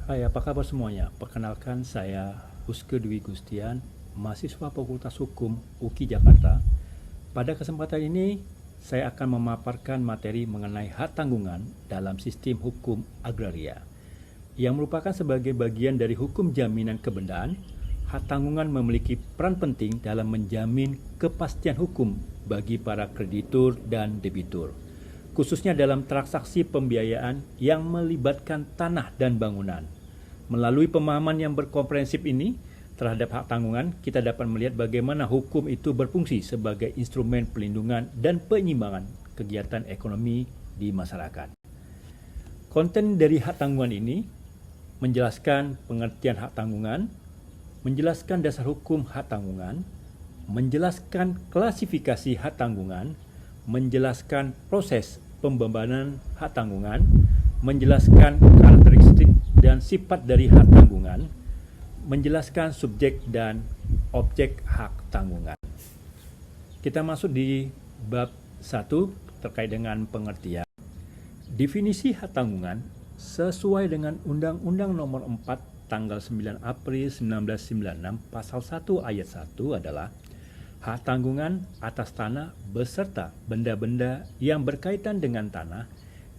Hai, apa kabar semuanya? Perkenalkan saya Huske Dwi Gustian, mahasiswa Fakultas Hukum UKI Jakarta. Pada kesempatan ini, saya akan memaparkan materi mengenai hak tanggungan dalam sistem hukum agraria, yang merupakan sebagai bagian dari hukum jaminan kebendaan. Hak tanggungan memiliki peran penting dalam menjamin kepastian hukum bagi para kreditur dan debitur, khususnya dalam transaksi pembiayaan yang melibatkan tanah dan bangunan. Melalui pemahaman yang berkomprehensif ini terhadap hak tanggungan, kita dapat melihat bagaimana hukum itu berfungsi sebagai instrumen pelindungan dan penyimbangan kegiatan ekonomi di masyarakat. Konten dari hak tanggungan ini menjelaskan pengertian hak tanggungan, menjelaskan dasar hukum hak tanggungan, menjelaskan klasifikasi hak tanggungan, menjelaskan proses pembebanan hak tanggungan, menjelaskan karakteristik dan sifat dari hak tanggungan, menjelaskan subjek dan objek hak tanggungan. Kita masuk di bab 1 terkait dengan pengertian. Definisi hak tanggungan sesuai dengan Undang-Undang Nomor 4 tanggal 9 April 1996 pasal 1 ayat 1 adalah hak tanggungan atas tanah beserta benda-benda yang berkaitan dengan tanah.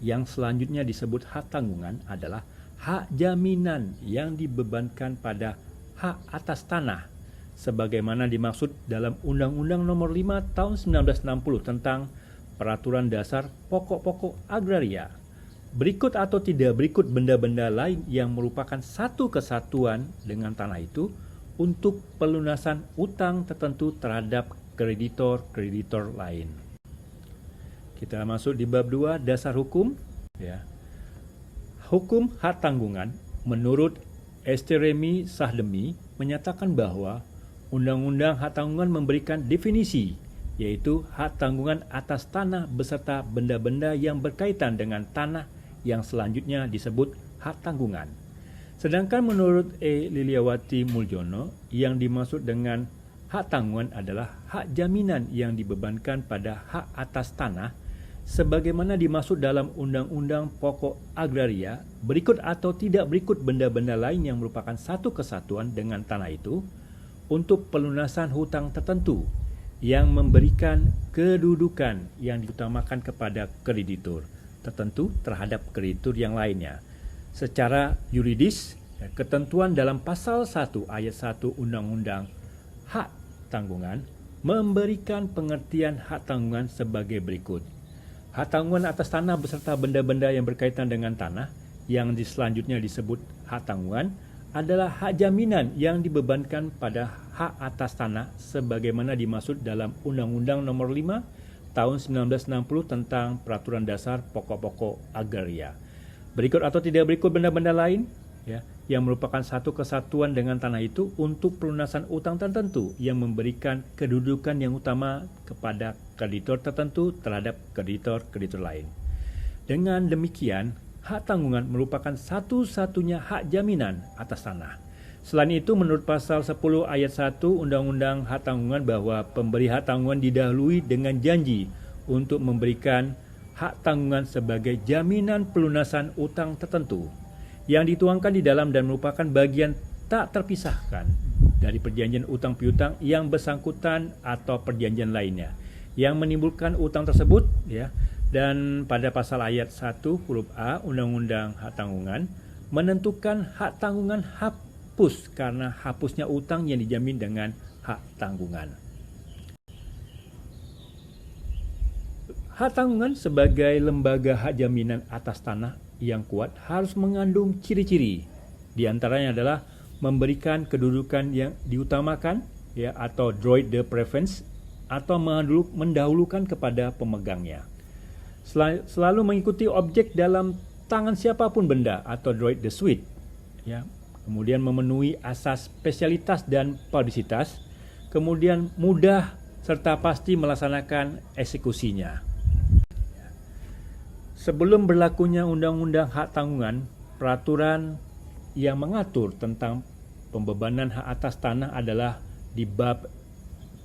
Yang selanjutnya disebut hak tanggungan adalah hak jaminan yang dibebankan pada hak atas tanah sebagaimana dimaksud dalam Undang-Undang Nomor 5 tahun 1960 tentang Peraturan Dasar Pokok-pokok Agraria. Berikut atau tidak berikut benda-benda lain yang merupakan satu kesatuan dengan tanah itu untuk pelunasan utang tertentu terhadap kreditor-kreditor lain. Kita masuk di bab 2, dasar hukum. Hukum hak tanggungan menurut Esteremi Sahdemi menyatakan bahwa Undang-Undang Hak Tanggungan memberikan definisi, yaitu hak tanggungan atas tanah beserta benda-benda yang berkaitan dengan tanah yang selanjutnya disebut hak tanggungan. Sedangkan menurut E. Liliawati Muljono, yang dimaksud dengan hak tanggungan adalah hak jaminan yang dibebankan pada hak atas tanah sebagaimana dimaksud dalam Undang-Undang Pokok Agraria. Berikut atau tidak berikut benda-benda lain yang merupakan satu kesatuan dengan tanah itu untuk pelunasan hutang tertentu yang memberikan kedudukan yang diutamakan kepada kreditur tertentu terhadap kreditur yang lainnya. Secara yuridis, ketentuan dalam pasal 1 ayat 1 Undang-Undang Hak Tanggungan memberikan pengertian hak tanggungan sebagai berikut. Hak tanggungan atas tanah beserta benda-benda yang berkaitan dengan tanah yang selanjutnya disebut hak tanggungan adalah hak jaminan yang dibebankan pada hak atas tanah sebagaimana dimaksud dalam Undang-Undang Nomor 5 tahun 1960 tentang Peraturan Dasar Pokok-pokok Agraria. Berikut atau tidak berikut benda-benda lain yang merupakan satu kesatuan dengan tanah itu untuk pelunasan utang tertentu yang memberikan kedudukan yang utama kepada kreditor tertentu terhadap kreditor-kreditor lain. Dengan demikian, hak tanggungan merupakan satu-satunya hak jaminan atas tanah. Selain itu, menurut pasal 10 ayat 1 Undang-Undang Hak Tanggungan bahwa pemberi hak tanggungan didahului dengan janji untuk memberikan hak tanggungan sebagai jaminan pelunasan utang tertentu yang dituangkan di dalam dan merupakan bagian tak terpisahkan dari perjanjian utang piutang yang bersangkutan atau perjanjian lainnya yang menimbulkan utang tersebut dan pada pasal ayat 1 huruf A Undang-Undang Hak Tanggungan menentukan hak tanggungan hapus karena hapusnya utang yang dijamin dengan hak tanggungan. Hak tanggungan sebagai lembaga hak jaminan atas tanah yang kuat harus mengandung ciri-ciri. Di antaranya adalah memberikan kedudukan yang diutamakan atau droit de préférence atau mendahulukan kepada pemegangnya. Selalu mengikuti objek dalam tangan siapapun benda atau droit de suite. Kemudian memenuhi asas spesialitas dan publisitas. Kemudian mudah serta pasti melaksanakan eksekusinya. Sebelum berlakunya Undang-Undang Hak Tanggungan, peraturan yang mengatur tentang pembebanan hak atas tanah adalah di bab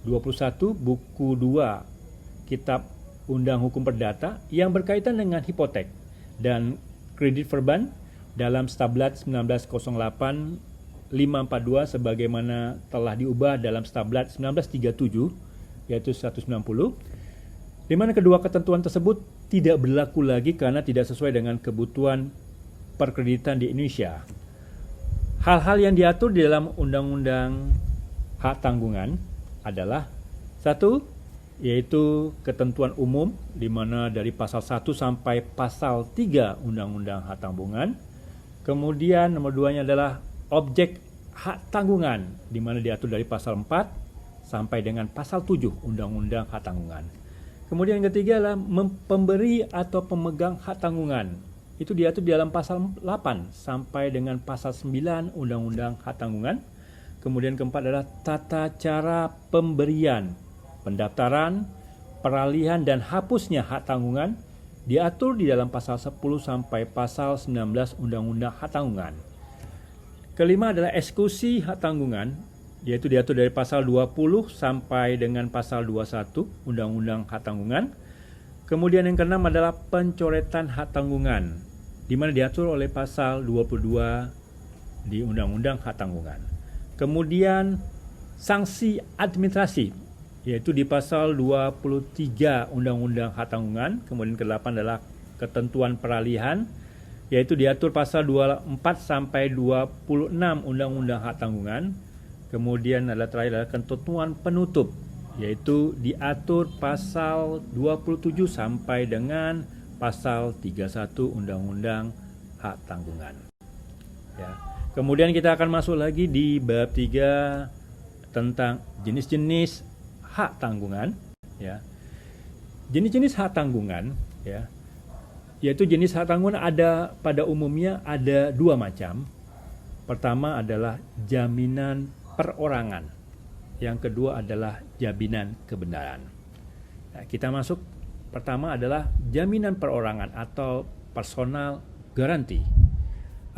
21 buku 2 Kitab Undang Hukum Perdata yang berkaitan dengan hipotek dan kredit verban dalam Stablat 1908 542 sebagaimana telah diubah dalam Stablat 1937 yaitu 190, di mana kedua ketentuan tersebut tidak berlaku lagi karena tidak sesuai dengan kebutuhan perkreditan di Indonesia. Hal-hal yang diatur di dalam Undang-Undang Hak Tanggungan adalah satu, yaitu ketentuan umum di mana dari pasal 1 sampai pasal 3 Undang-Undang Hak Tanggungan. Kemudian nomor 2-nya adalah objek hak tanggungan di mana diatur dari pasal 4 sampai dengan pasal 7 Undang-Undang Hak Tanggungan. Kemudian yang ketiga adalah pemberi atau pemegang hak tanggungan. Itu diatur di dalam pasal 8 sampai dengan pasal 9 Undang-Undang Hak Tanggungan. Kemudian keempat adalah tata cara pemberian, pendaftaran, peralihan dan hapusnya hak tanggungan diatur di dalam pasal 10 sampai pasal 19 Undang-Undang Hak Tanggungan. Kelima adalah eksekusi hak tanggungan, yaitu diatur dari pasal 20 sampai dengan pasal 21 Undang-Undang Hak Tanggungan. Kemudian yang keenam adalah pencoretan hak tanggungan, di mana diatur oleh pasal 22 di Undang-Undang Hak Tanggungan. Kemudian sanksi administrasi, yaitu di pasal 23 Undang-Undang Hak Tanggungan. Kemudian ke-8 adalah ketentuan peralihan, yaitu diatur pasal 24 sampai 26 Undang-Undang Hak Tanggungan. Kemudian terakhir adalah ketentuan penutup, yaitu diatur pasal 27 sampai dengan pasal 31 Undang-Undang Hak Tanggungan. Ya. Kemudian kita akan masuk lagi di bab 3 tentang jenis-jenis hak tanggungan. Ya. Jenis-jenis hak tanggungan, ya, yaitu jenis hak tanggungan ada pada umumnya ada dua macam. Pertama adalah jaminan perorangan. Yang kedua adalah jaminan kebenaran. Nah, kita masuk pertama adalah jaminan perorangan atau personal guarantee.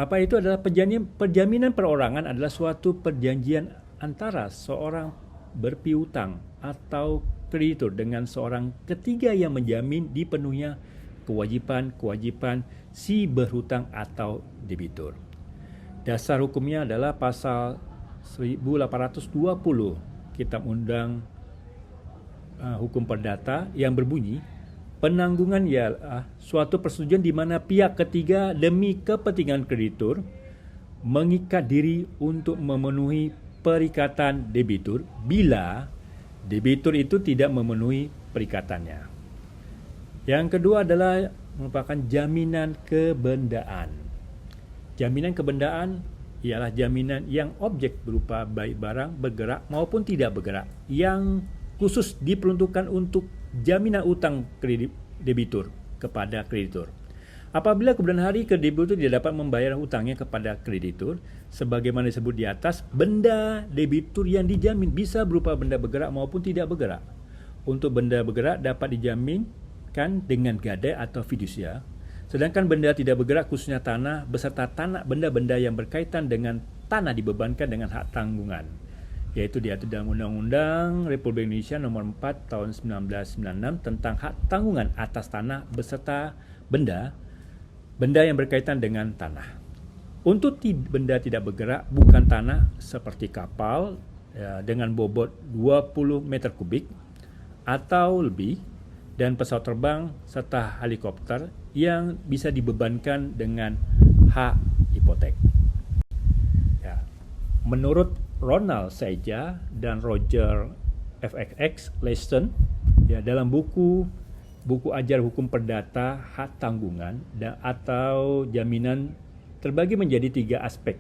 Apa itu adalah perjaminan perorangan adalah suatu perjanjian antara seorang berpiutang atau kreditur dengan seorang ketiga yang menjamin dipenuhinya kewajiban si berhutang atau debitur. Dasar hukumnya adalah pasal 1820 Kitab Undang Hukum Perdata yang berbunyi, penanggungan ialah suatu persetujuan di mana pihak ketiga demi kepentingan kreditur mengikat diri untuk memenuhi perikatan debitur bila debitur itu tidak memenuhi perikatannya. Yang kedua adalah merupakan jaminan kebendaan. Jaminan kebendaan ialah jaminan yang objek berupa baik barang bergerak maupun tidak bergerak yang khusus diperuntukkan untuk jaminan utang kredit debitur kepada kreditur. Apabila kemudian hari kreditur tidak dapat membayar hutangnya kepada kreditur, sebagaimana disebut di atas, benda debitur yang dijamin bisa berupa benda bergerak maupun tidak bergerak. Untuk benda bergerak dapat dijaminkan dengan gadai atau fidusia, sedangkan benda tidak bergerak khususnya tanah beserta tanah benda-benda yang berkaitan dengan tanah dibebankan dengan hak tanggungan, yaitu diatur dalam Undang-Undang Republik Indonesia Nomor 4 Tahun 1996 tentang hak tanggungan atas tanah beserta benda yang berkaitan dengan tanah. Untuk benda tidak bergerak bukan tanah seperti kapal dengan bobot 20 meter kubik atau lebih dan pesawat terbang serta helikopter yang bisa dibebankan dengan hak hipotek. Ya. Menurut Ronald Seija dan Roger FXX Leston, ya, dalam buku ajar hukum perdata hak tanggungan atau jaminan terbagi menjadi 3 aspek,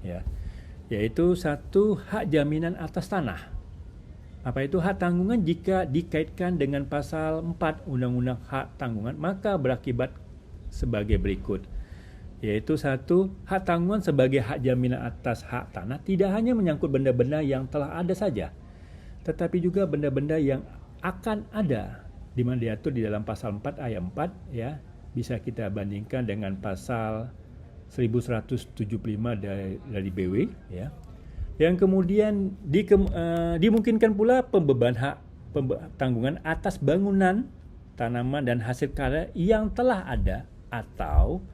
ya, yaitu satu, hak jaminan atas tanah. Apa itu hak tanggungan? Jika dikaitkan dengan pasal 4 Undang-Undang Hak Tanggungan, maka berakibat sebagai berikut, yaitu satu, hak tanggungan sebagai hak jaminan atas hak tanah tidak hanya menyangkut benda-benda yang telah ada saja, tetapi juga benda-benda yang akan ada, di mana diatur di dalam pasal 4 ayat 4, ya, bisa kita bandingkan dengan pasal 1175 dari BW, ya. Yang kemudian dimungkinkan pula pembebanan hak tanggungan atas bangunan, tanaman dan hasil karya yang telah ada atau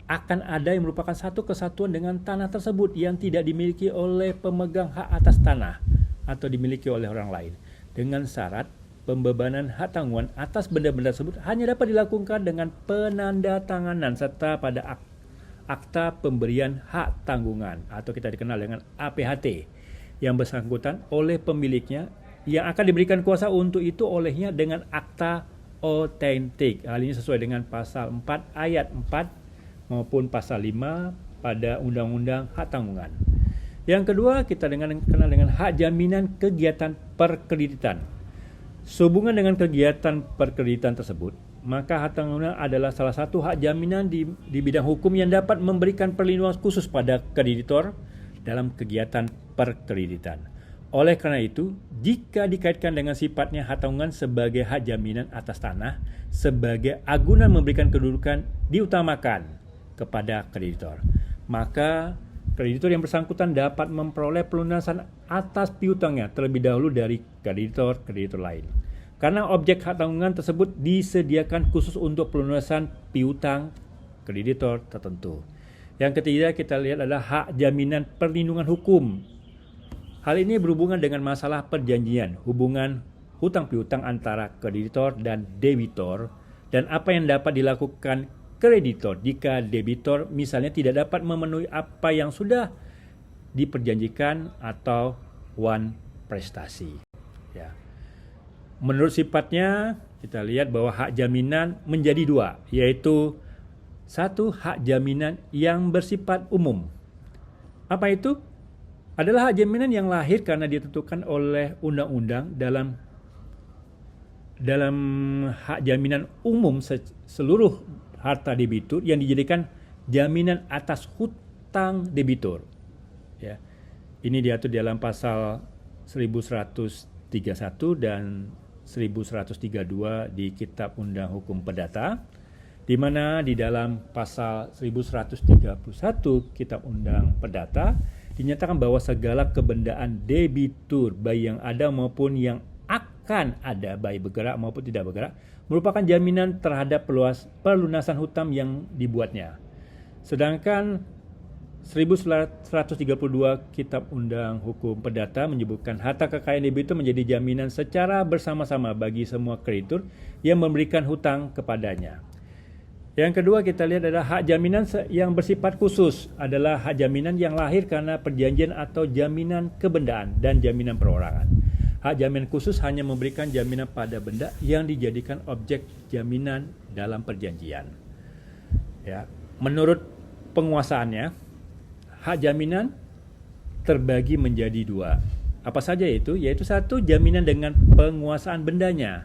akan ada yang merupakan satu kesatuan dengan tanah tersebut yang tidak dimiliki oleh pemegang hak atas tanah atau dimiliki oleh orang lain, dengan syarat pembebanan hak tanggungan atas benda-benda tersebut hanya dapat dilakukan dengan penandatanganan serta pada akta pemberian hak tanggungan atau kita dikenal dengan APHT yang bersangkutan oleh pemiliknya yang akan diberikan kuasa untuk itu olehnya dengan akta otentik. Hal ini sesuai dengan pasal 4 ayat 4 maupun pasal 5 pada Undang-Undang Hak Tanggungan. Yang kedua, kita kenal dengan hak jaminan kegiatan perkreditan. Sehubungan dengan kegiatan perkreditan tersebut, maka hak tanggungan adalah salah satu hak jaminan di bidang hukum yang dapat memberikan perlindungan khusus pada kreditor dalam kegiatan perkreditan. Oleh karena itu, jika dikaitkan dengan sifatnya hak tanggungan sebagai hak jaminan atas tanah, sebagai agunan memberikan kedudukan diutamakan kepada kreditor, maka kreditor yang bersangkutan dapat memperoleh pelunasan atas piutangnya terlebih dahulu dari kreditor lain. Karena objek hak tanggungan tersebut disediakan khusus untuk pelunasan piutang kreditor tertentu. Yang ketiga kita lihat adalah hak jaminan perlindungan hukum. Hal ini berhubungan dengan masalah perjanjian, hubungan hutang piutang antara kreditor dan debitor, dan apa yang dapat dilakukan kreditor jika debitor misalnya tidak dapat memenuhi apa yang sudah diperjanjikan atau wan prestasi. Ya. Menurut sifatnya kita lihat bahwa hak jaminan menjadi dua, yaitu satu, hak jaminan yang bersifat umum. Apa itu? Adalah hak jaminan yang lahir karena ditentukan oleh undang-undang dalam hak jaminan umum seluruh harta debitur yang dijadikan jaminan atas hutang debitur. Ya. Ini diatur dalam pasal 1131 dan 1132 di Kitab Undang Hukum Perdata, di mana di dalam pasal 1131 Kitab Undang Perdata dinyatakan bahwa segala kebendaan debitur baik yang ada maupun yang akan ada, baik bergerak maupun tidak bergerak, merupakan jaminan terhadap pelunasan hutang yang dibuatnya. Sedangkan 1132 Kitab Undang Hukum Perdata menyebutkan harta kekayaan debitur menjadi jaminan secara bersama-sama bagi semua kreditur yang memberikan hutang kepadanya. Yang kedua kita lihat adalah hak jaminan yang bersifat khusus, adalah hak jaminan yang lahir karena perjanjian atau jaminan kebendaan dan jaminan perorangan. Hak jaminan khusus hanya memberikan jaminan pada benda yang dijadikan objek jaminan dalam perjanjian. Ya, menurut penguasaannya, hak jaminan terbagi menjadi dua. Apa saja itu? Yaitu satu, jaminan dengan penguasaan bendanya,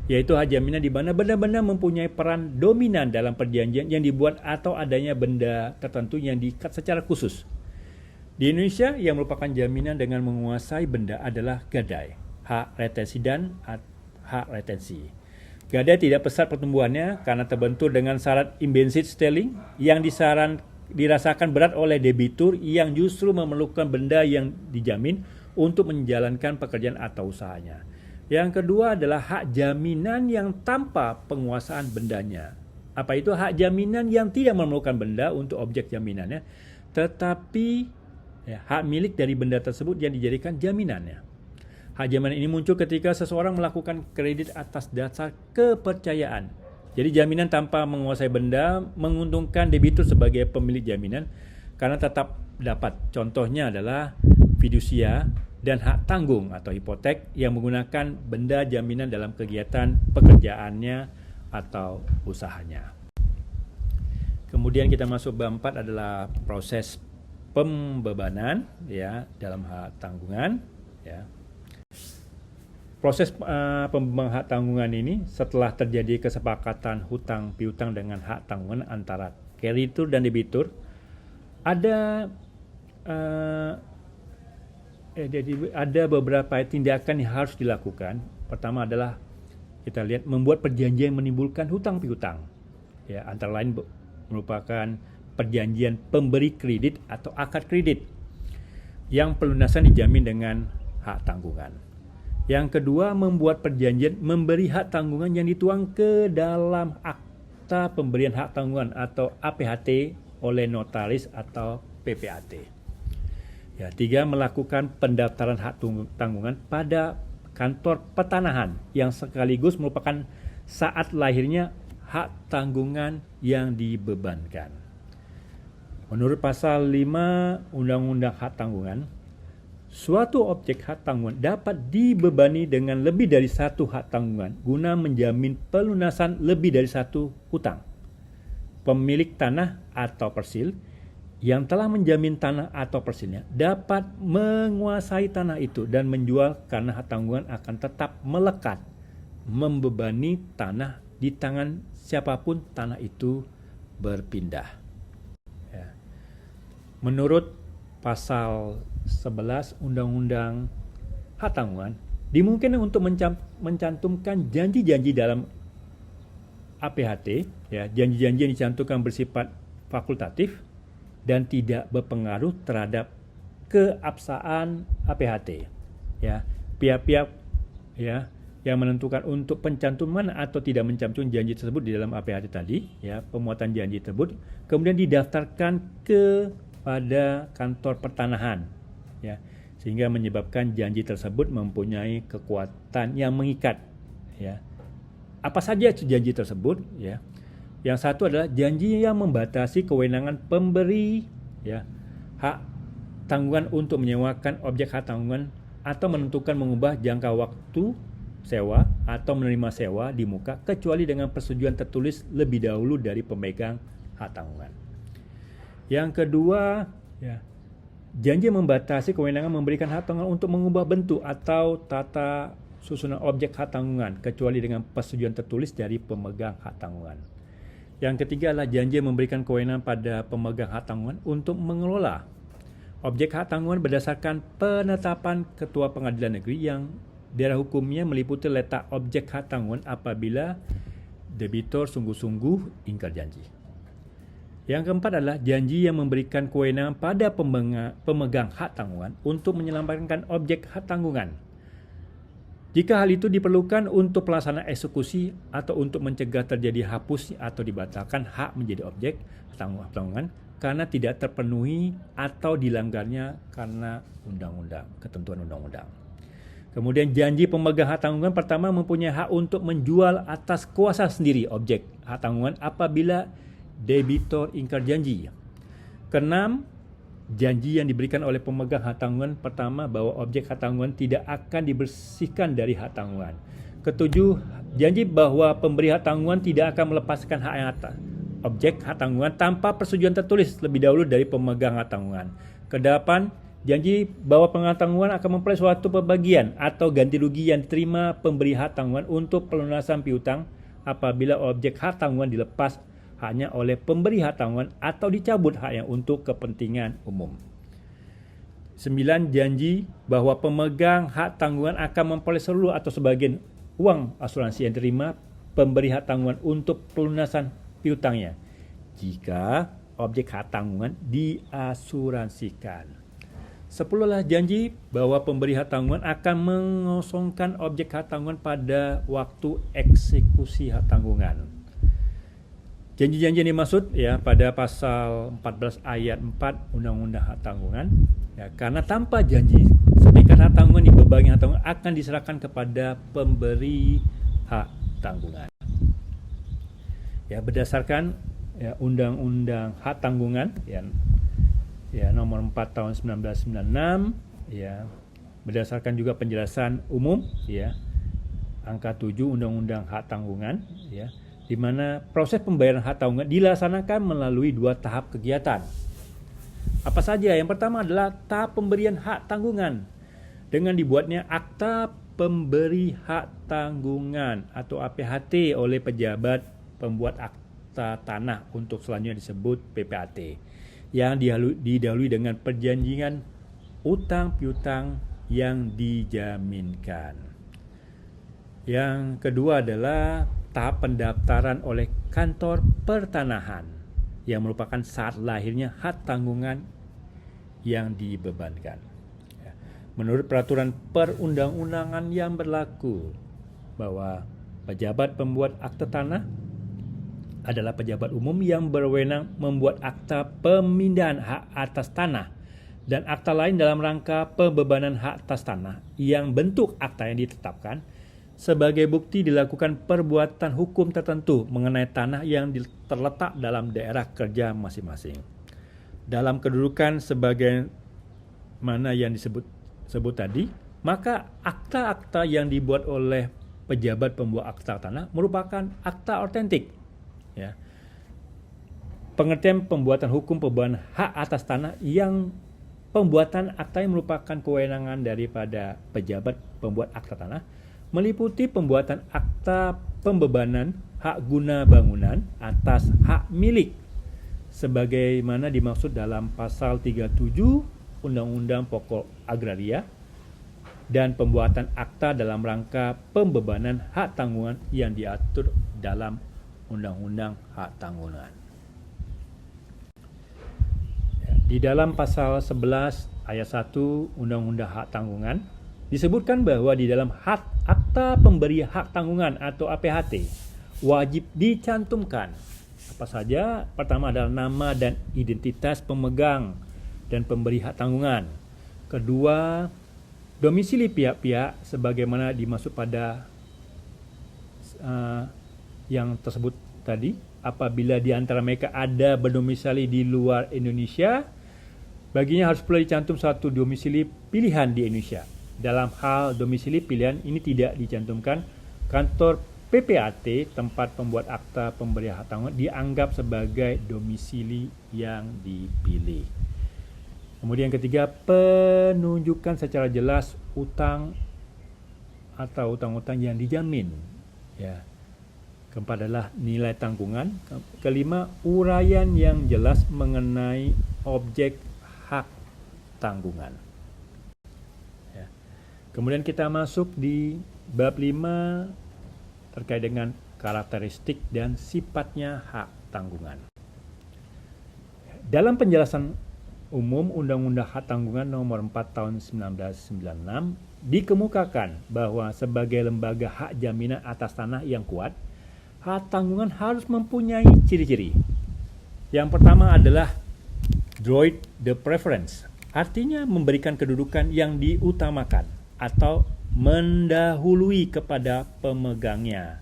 yaitu hak jaminan di mana benda-benda mempunyai peran dominan dalam perjanjian yang dibuat atau adanya benda tertentu yang diikat secara khusus. Di Indonesia, yang merupakan jaminan dengan menguasai benda adalah gadai, hak retensi dan hak retensi. Gadai tidak pesat pertumbuhannya karena terbentur dengan syarat imbensit sterling yang dirasakan berat oleh debitur yang justru memerlukan benda yang dijamin untuk menjalankan pekerjaan atau usahanya. Yang kedua adalah hak jaminan yang tanpa penguasaan bendanya. Apa itu hak jaminan yang tidak memerlukan benda untuk objek jaminannya, tetapi hak milik dari benda tersebut yang dijadikan jaminannya. Hak jaminan ini muncul ketika seseorang melakukan kredit atas dasar kepercayaan. Jadi jaminan tanpa menguasai benda menguntungkan debitur sebagai pemilik jaminan karena tetap dapat. Contohnya adalah fidusia dan hak tanggung atau hipotek yang menggunakan benda jaminan dalam kegiatan pekerjaannya atau usahanya. Kemudian kita masuk bab 4 adalah proses pembebanan ya dalam hak tanggungan ya. Proses pembebanan hak tanggungan ini setelah terjadi kesepakatan hutang piutang dengan hak tanggungan antara kreditur dan debitur, ada beberapa tindakan yang harus dilakukan. Pertama adalah kita lihat membuat perjanjian menimbulkan hutang piutang. Ya, antara lain merupakan perjanjian pemberi kredit atau akad kredit yang pelunasan dijamin dengan hak tanggungan. Yang kedua, membuat perjanjian memberi hak tanggungan yang dituang ke dalam akta pemberian hak tanggungan atau APHT oleh notaris atau PPAT. Ya, 3. Melakukan pendaftaran hak tanggungan pada kantor pertanahan yang sekaligus merupakan saat lahirnya hak tanggungan yang dibebankan. Menurut pasal 5 Undang-Undang Hak Tanggungan, suatu objek hak tanggungan dapat dibebani dengan lebih dari satu hak tanggungan guna menjamin pelunasan lebih dari satu hutang. Pemilik tanah atau persil yang telah menjamin tanah atau persilnya dapat menguasai tanah itu dan menjual karena hak tanggungan akan tetap melekat membebani tanah di tangan siapapun tanah itu berpindah. Ya. Menurut pasal 11 Undang-Undang Hak Tanggungan, dimungkinkan untuk mencantumkan janji-janji dalam APHT, ya, janji-janji yang dicantumkan bersifat fakultatif dan tidak berpengaruh terhadap keabsahan APHT. Ya, pihak-pihak ya yang menentukan untuk pencantuman atau tidak mencantumkan janji tersebut di dalam APHT tadi, ya, pemuatan janji tersebut kemudian didaftarkan kepada kantor pertanahan, ya, sehingga menyebabkan janji tersebut mempunyai kekuatan yang mengikat, ya. Apa saja janji tersebut, ya? Yang satu adalah janji yang membatasi kewenangan pemberi, ya, hak tanggungan untuk menyewakan objek hak tanggungan atau menentukan mengubah jangka waktu sewa atau menerima sewa di muka kecuali dengan persetujuan tertulis lebih dahulu dari pemegang hak tanggungan. Yang kedua, ya, janji membatasi kewenangan memberikan hak tanggungan untuk mengubah bentuk atau tata susunan objek hak tanggungan kecuali dengan persetujuan tertulis dari pemegang hak tanggungan. Yang ketiga adalah janji memberikan kewenangan pada pemegang hak tanggungan untuk mengelola objek hak tanggungan berdasarkan penetapan Ketua Pengadilan Negeri yang daerah hukumnya meliputi letak objek hak tanggungan apabila debitur sungguh-sungguh ingkar janji. Yang keempat adalah janji yang memberikan kewenangan pada pemegang hak tanggungan untuk menyelamatkan objek hak tanggungan. Jika hal itu diperlukan untuk pelaksanaan eksekusi atau untuk mencegah terjadi hapus atau dibatalkan hak menjadi objek tanggungan karena tidak terpenuhi atau dilanggarnya karena undang-undang, ketentuan undang-undang. Kemudian janji pemegang hak tanggungan pertama mempunyai hak untuk menjual atas kuasa sendiri objek hak tanggungan apabila debitur ingkar janji. Keenam, janji yang diberikan oleh pemegang hak tanggungan pertama bahwa objek hak tanggungan tidak akan dibersihkan dari hak tanggungan. Ketujuh, janji bahwa pemberi hak tanggungan tidak akan melepaskan hak yang atas objek hak tanggungan tanpa persetujuan tertulis lebih dahulu dari pemegang hak tanggungan. Kedelapan, janji bahwa pemegang tanggungan akan memperoleh suatu pembagian atau ganti rugi yang diterima pemberi hak tanggungan untuk pelunasan piutang apabila objek hak tanggungan dilepas hanya oleh pemberi hak tanggungan atau dicabut haknya untuk kepentingan umum. 9. Janji bahwa pemegang hak tanggungan akan memperoleh seluruh atau sebagian uang asuransi yang diterima pemberi hak tanggungan untuk pelunasan piutangnya jika objek hak tanggungan diasuransikan. 10. Janji bahwa pemberi hak tanggungan akan mengosongkan objek hak tanggungan pada waktu eksekusi hak tanggungan. Janji-janji yang dimaksud ya pada pasal 14 ayat 4 Undang-Undang Hak Tanggungan, ya, karena tanpa janji sertifikat hak tanggungan dibebani hak tanggungan akan diserahkan kepada pemberi hak tanggungan. Ya, berdasarkan ya, Undang-Undang Hak Tanggungan ya nomor 4 tahun 1996, ya, berdasarkan juga penjelasan umum ya angka 7 Undang-Undang Hak Tanggungan, ya, di mana proses pembayaran hak tanggungan dilaksanakan melalui 2 tahap kegiatan. Apa saja? Yang pertama adalah tahap pemberian hak tanggungan dengan dibuatnya akta pemberi hak tanggungan atau APHT oleh pejabat pembuat akta tanah untuk selanjutnya disebut PPAT yang didahului dengan perjanjian utang piutang yang dijaminkan. Yang kedua adalah tahap pendaftaran oleh kantor pertanahan yang merupakan saat lahirnya hak tanggungan yang dibebankan. Menurut peraturan perundang-undangan yang berlaku bahwa pejabat pembuat akte tanah adalah pejabat umum yang berwenang membuat akta pemindahan hak atas tanah dan akta lain dalam rangka pembebanan hak atas tanah yang bentuk akta yang ditetapkan sebagai bukti dilakukan perbuatan hukum tertentu mengenai tanah yang terletak dalam daerah kerja masing-masing. Dalam kedudukan sebagai mana yang disebut tadi, maka akta-akta yang dibuat oleh pejabat pembuat akta tanah merupakan akta otentik. Ya. Pengertian pembuatan hukum pembebanan hak atas tanah yang pembuatan akta yang merupakan kewenangan daripada pejabat pembuat akta tanah meliputi pembuatan akta pembebanan hak guna bangunan atas hak milik sebagaimana dimaksud dalam pasal 37 Undang-Undang Pokok Agraria dan pembuatan akta dalam rangka pembebanan hak tanggungan yang diatur dalam Undang-Undang Hak Tanggungan. Di dalam pasal 11 ayat 1 Undang-Undang Hak Tanggungan disebutkan bahwa di dalam akta pemberi hak tanggungan atau APHT wajib dicantumkan apa saja. Pertama adalah nama dan identitas pemegang dan pemberi hak tanggungan. Kedua, domisili pihak-pihak sebagaimana dimaksud pada yang tersebut tadi. Apabila di antara mereka ada berdomisili di luar Indonesia, baginya harus pula dicantum satu domisili pilihan di Indonesia. Dalam hal domisili pilihan ini tidak dicantumkan, kantor PPAT tempat pembuat akta pemberi hak tanggungan dianggap sebagai domisili yang dipilih. Kemudian ketiga, penunjukan secara jelas utang atau utang-utang yang dijamin. Ya. Keempat adalah nilai tanggungan. Kelima, uraian yang jelas mengenai objek hak tanggungan. Ya. Kemudian kita masuk di bab 5 terkait dengan karakteristik dan sifatnya hak tanggungan. Dalam penjelasan umum Undang-Undang Hak Tanggungan Nomor 4 Tahun 1996 dikemukakan bahwa sebagai lembaga hak jaminan atas tanah yang kuat, hak tanggungan harus mempunyai ciri-ciri. Yang pertama adalah droit de preference, artinya memberikan kedudukan yang diutamakan atau mendahului kepada pemegangnya.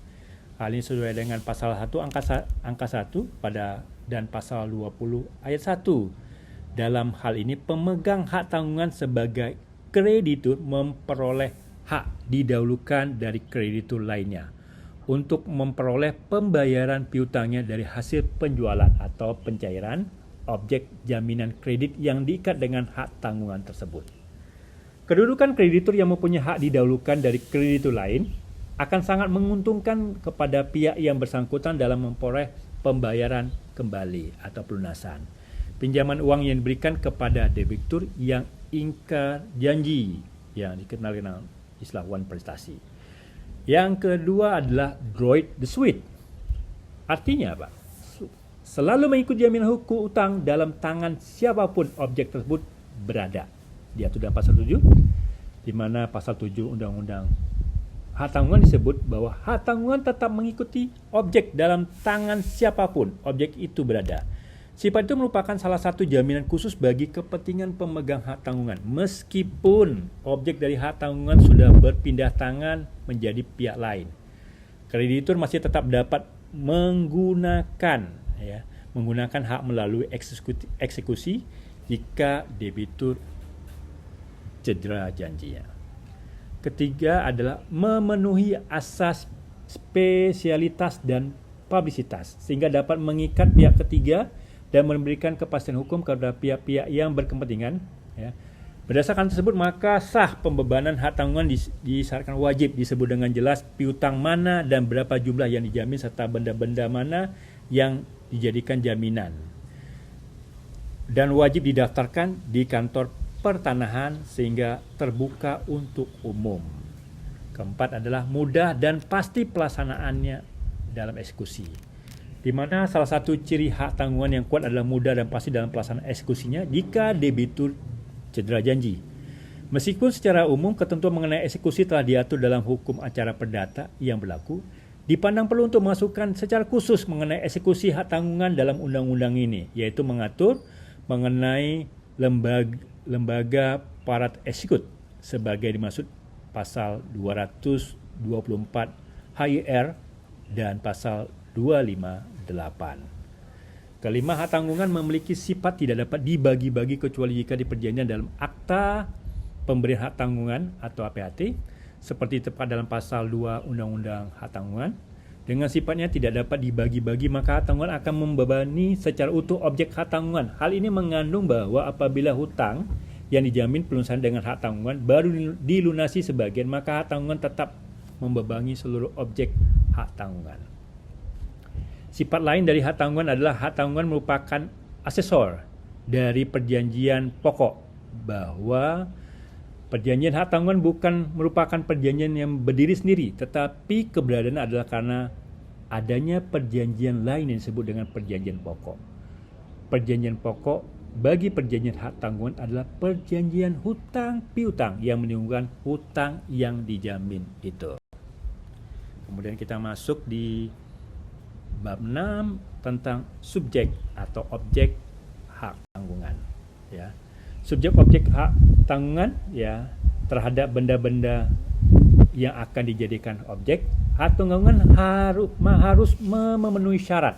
Hal ini sesuai dengan pasal 1 angka 1 pada dan pasal 20 ayat 1. Dalam hal ini pemegang hak tanggungan sebagai kreditur memperoleh hak didahulukan dari kreditur lainnya untuk memperoleh pembayaran piutangnya dari hasil penjualan atau pencairan objek jaminan kredit yang diikat dengan hak tanggungan tersebut. Kedudukan kreditur yang mempunyai hak didahulukan dari kreditur lain akan sangat menguntungkan kepada pihak yang bersangkutan dalam memperoleh pembayaran kembali atau pelunasan pinjaman uang yang diberikan kepada debitur yang ingkar janji, yang dikenal dengan istilah wan prestasi. Yang kedua adalah droit de suite. Artinya apa? Selalu mengikuti jaminan hukum utang dalam tangan siapapun objek tersebut berada. Diatur dalam pasal 7, di mana pasal 7 Undang-Undang Hak Tanggungan disebut bahwa hak tanggungan tetap mengikuti objek dalam tangan siapapun objek itu berada. Sifat itu merupakan salah satu jaminan khusus bagi kepentingan pemegang hak tanggungan, meskipun objek dari hak tanggungan sudah berpindah tangan menjadi pihak lain. Kreditur masih tetap dapat menggunakan hak melalui eksekusi jika debitur cedera janjinya. Ketiga adalah memenuhi asas spesialitas dan publisitas sehingga dapat mengikat pihak ketiga dan memberikan kepastian hukum kepada pihak-pihak yang berkepentingan. Ya. Berdasarkan tersebut, maka sah pembebanan hak tanggungan disyaratkan wajib disebut dengan jelas piutang mana dan berapa jumlah yang dijamin serta benda-benda mana yang dijadikan jaminan. Dan wajib didaftarkan di kantor pertanahan sehingga terbuka untuk umum. Keempat adalah mudah dan pasti pelaksanaannya dalam eksekusi, di mana salah satu ciri hak tanggungan yang kuat adalah mudah dan pasti dalam pelaksanaan eksekusinya jika debitur cedera janji. Meskipun secara umum ketentuan mengenai eksekusi telah diatur dalam hukum acara perdata yang berlaku, Dipandang perlu untuk memasukkan secara khusus mengenai eksekusi hak tanggungan dalam undang-undang ini, yaitu mengatur mengenai lembaga parat eksekut sebagai dimaksud pasal 224 HIR dan pasal 258. Kelima, hak tanggungan memiliki sifat tidak dapat dibagi-bagi kecuali jika diperjanjian dalam akta pemberian hak tanggungan atau APHT seperti tepat dalam pasal 2 Undang-Undang Hak Tanggungan. Dengan sifatnya tidak dapat dibagi-bagi, maka hak tanggungan akan membebani secara utuh objek hak tanggungan. Hal ini mengandung bahwa apabila hutang yang dijamin pelunasan dengan hak tanggungan baru dilunasi sebagian, maka hak tanggungan tetap membebani seluruh objek hak tanggungan. Sifat lain dari hak tanggungan adalah hak tanggungan merupakan asesor dari perjanjian pokok, bahwa perjanjian hak tanggungan bukan merupakan perjanjian yang berdiri sendiri, tetapi keberadaan adalah karena adanya perjanjian lain yang disebut dengan perjanjian pokok. Perjanjian pokok bagi perjanjian hak tanggungan adalah perjanjian hutang piutang yang menimbulkan hutang yang dijamin itu. Kemudian kita masuk di bab 6 tentang subjek atau objek hak tanggungan, ya. Subjek objek hak tanggungan, ya, terhadap benda-benda yang akan dijadikan objek hak tanggungan harus memenuhi syarat.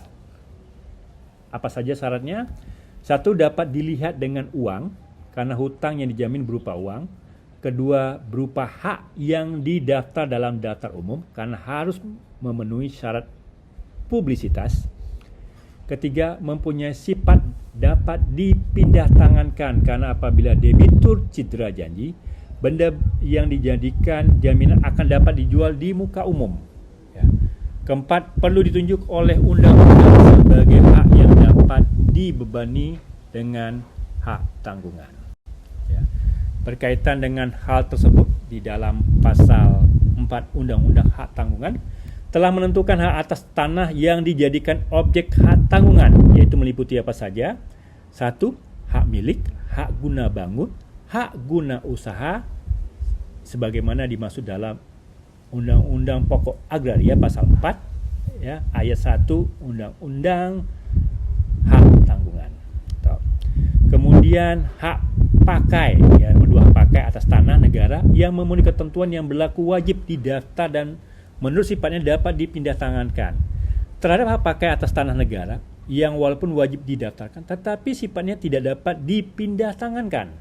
Apa saja syaratnya? 1, dapat dilihat dengan uang karena hutang yang dijamin berupa uang. 2, berupa hak yang didaftar dalam daftar umum karena harus memenuhi syarat publisitas. 3, mempunyai sifat dapat dipindah tangankan karena apabila debitur cedera janji, benda yang dijadikan jaminan akan dapat dijual di muka umum. 4, perlu ditunjuk oleh undang-undang sebagai hak yang dapat dibebani dengan hak tanggungan. Berkaitan dengan hal tersebut, di dalam pasal 4 Undang-Undang Hak Tanggungan telah menentukan hak atas tanah yang dijadikan objek hak tanggungan, yaitu meliputi apa saja? 1, hak milik, hak guna bangun, hak guna usaha, sebagaimana dimaksud dalam Undang-Undang Pokok Agraria pasal 4, ya, ayat 1 Undang-Undang Hak Tanggungan. Kemudian hak pakai, ya, nomor 2, hak pakai atas tanah negara yang memenuhi ketentuan yang berlaku wajib didaftar dan menurut sifatnya dapat dipindah tangankan. Terhadap hak pakai atas tanah negara yang walaupun wajib didaftarkan tetapi sifatnya tidak dapat dipindah tangankan,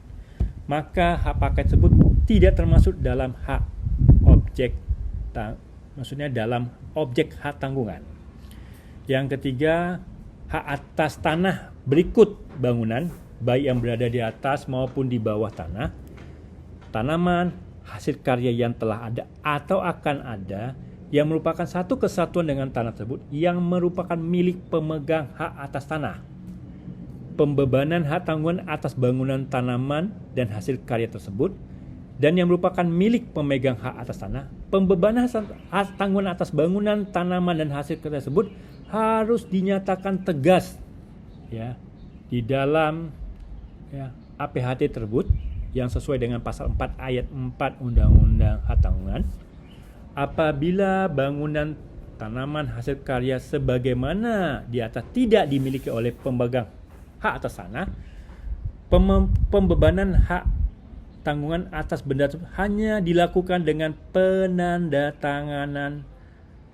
maka hak pakai tersebut tidak termasuk dalam hak objek maksudnya dalam objek hak tanggungan. Yang ketiga, hak atas tanah berikut bangunan, baik yang berada di atas maupun di bawah tanah, tanaman, hasil karya yang telah ada atau akan ada yang merupakan satu kesatuan dengan tanah tersebut yang merupakan milik pemegang hak atas tanah. Pembebanan hak tanggungan atas bangunan, tanaman, dan hasil karya tersebut dan yang merupakan milik pemegang hak atas tanah. Pembebanan hak tanggungan atas bangunan, tanaman, dan hasil karya tersebut harus dinyatakan tegas, ya, di dalam, ya, APHT tersebut yang sesuai dengan pasal 4 ayat 4 Undang-Undang Hak Tanggungan. Apabila bangunan, tanaman, hasil karya sebagaimana di atas tidak dimiliki oleh pemegang hak atas tanah, pembebanan hak tanggungan atas benda tersebut hanya dilakukan dengan penandatanganan,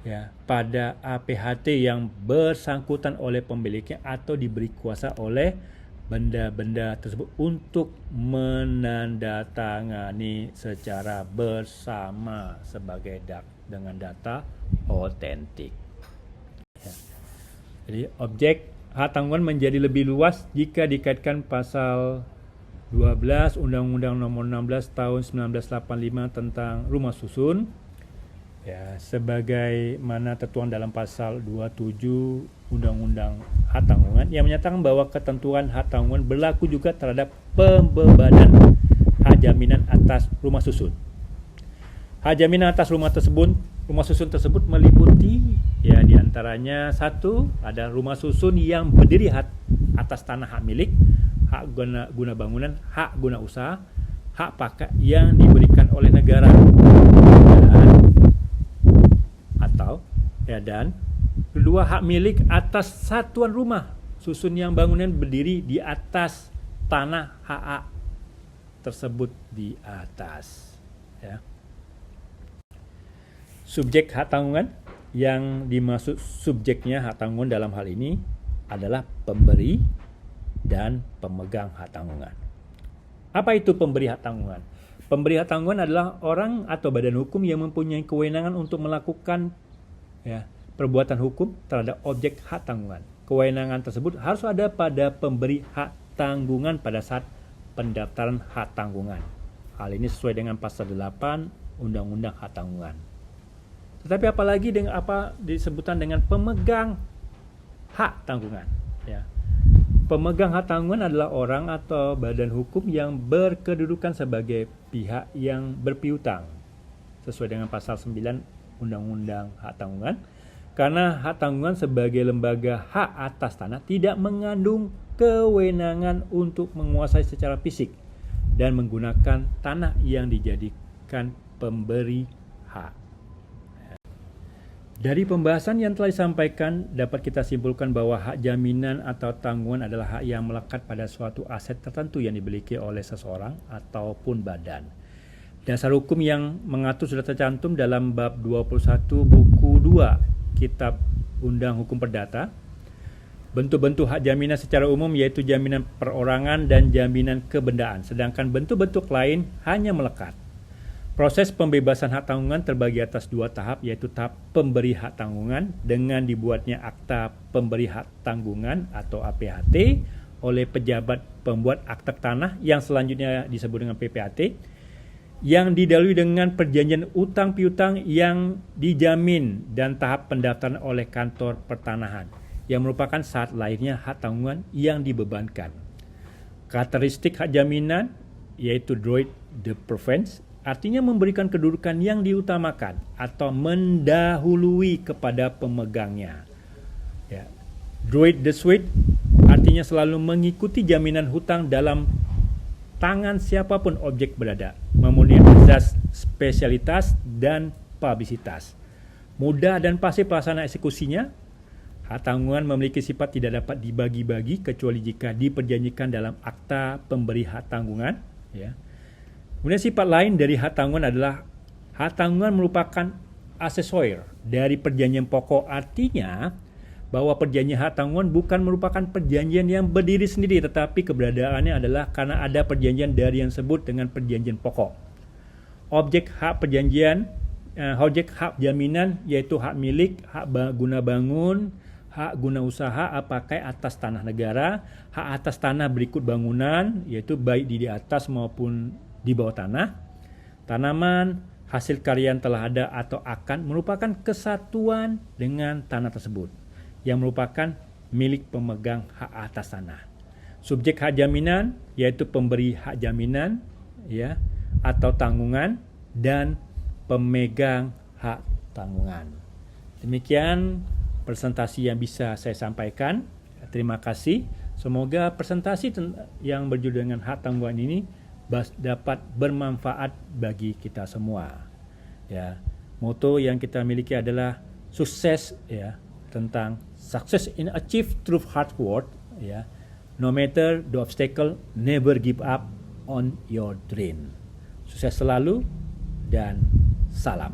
ya, pada APHT yang bersangkutan oleh pemiliknya atau diberi kuasa oleh benda-benda tersebut untuk menandatangani secara bersama sebagai dengan data otentik. Ya. Jadi objek hak tanggungan menjadi lebih luas jika dikaitkan pasal 12 Undang-Undang Nomor 16 Tahun 1985 tentang rumah susun, ya, sebagaimana tertuang dalam pasal 27 Undang-Undang Hak Tanggungan yang menyatakan bahwa ketentuan hak tanggungan berlaku juga terhadap pembebanan hak jaminan atas rumah susun. Hak jaminan atas rumah susun tersebut meliputi, ya, diantaranya 1, ada rumah susun yang berdiri atas tanah hak milik, hak guna bangunan, hak guna usaha, hak pakai yang diberikan oleh negara, atau, ya, Ya, dan kedua, hak milik atas satuan rumah susun yang bangunan berdiri di atas tanah HA tersebut di atas. Ya. Subjek hak tanggungan, yang dimaksud subjeknya hak tanggungan dalam hal ini adalah pemberi dan pemegang hak tanggungan. Apa itu pemberi hak tanggungan? Pemberi hak tanggungan adalah orang atau badan hukum yang mempunyai kewenangan untuk melakukan perbuatan hukum terhadap objek hak tanggungan. Kewenangan tersebut harus ada pada pemberi hak tanggungan pada saat pendaftaran hak tanggungan. Hal ini sesuai dengan pasal 8 Undang-Undang Hak Tanggungan. Tetapi apalagi dengan apa disebutan dengan pemegang hak tanggungan. Ya. Pemegang hak tanggungan adalah orang atau badan hukum yang berkedudukan sebagai pihak yang berpiutang sesuai dengan pasal 9 Undang-Undang Hak Tanggungan. Karena hak tanggungan sebagai lembaga hak atas tanah tidak mengandung kewenangan untuk menguasai secara fisik dan menggunakan tanah yang dijadikan pemberi hak. Dari pembahasan yang telah disampaikan, dapat kita simpulkan bahwa hak jaminan atau tanggungan adalah hak yang melekat pada suatu aset tertentu yang dimiliki oleh seseorang ataupun badan. Dasar hukum yang mengatur sudah tercantum dalam bab 21 buku 2 Kitab Undang Hukum Perdata. Bentuk-bentuk hak jaminan secara umum yaitu jaminan perorangan dan jaminan kebendaan, sedangkan bentuk-bentuk lain hanya melekat. Proses pembebasan hak tanggungan terbagi atas 2 tahap, yaitu tahap pemberi hak tanggungan dengan dibuatnya akta pemberi hak tanggungan atau APHT oleh pejabat pembuat akta tanah yang selanjutnya disebut dengan PPAT, yang didahului dengan perjanjian utang piutang yang dijamin, dan tahap pendaftaran oleh kantor pertanahan yang merupakan saat lahirnya hak tanggungan yang dibebankan. Karakteristik hak jaminan yaitu droit de préférence, artinya memberikan kedudukan yang diutamakan atau mendahului kepada pemegangnya. Ya. Droit de suite artinya selalu mengikuti jaminan hutang dalam tangan siapapun objek berada, memenuhi azas spesialitas dan publisitas. Mudah dan pasti pelaksanaan eksekusinya. Hak tanggungan memiliki sifat tidak dapat dibagi-bagi kecuali jika diperjanjikan dalam akta pemberi hak tanggungan. Ya. Kemudian sifat lain dari hak tanggungan adalah hak tanggungan merupakan aksesoris dari perjanjian pokok, artinya bahwa perjanjian hak tanggungan bukan merupakan perjanjian yang berdiri sendiri, tetapi keberadaannya adalah karena ada perjanjian dari yang disebut dengan perjanjian pokok. Objek hak perjanjian, objek hak jaminan yaitu hak milik, hak guna bangun, hak guna usaha pakai atas tanah negara, hak atas tanah berikut bangunan yaitu baik di atas maupun di bawah tanah, tanaman, hasil karya yang telah ada atau akan merupakan kesatuan dengan tanah tersebut yang merupakan milik pemegang hak atas tanah. Subjek hak jaminan yaitu pemberi hak jaminan ya atau tanggungan dan pemegang hak tanggungan. Demikian presentasi yang bisa saya sampaikan. Terima kasih. Semoga presentasi yang berjudul dengan hak tanggungan ini dapat bermanfaat bagi kita semua. Ya, moto yang kita miliki adalah sukses ya, tentang success in achieve through hard work ya. No matter the obstacle, never give up on your dream. Sukses selalu dan salam.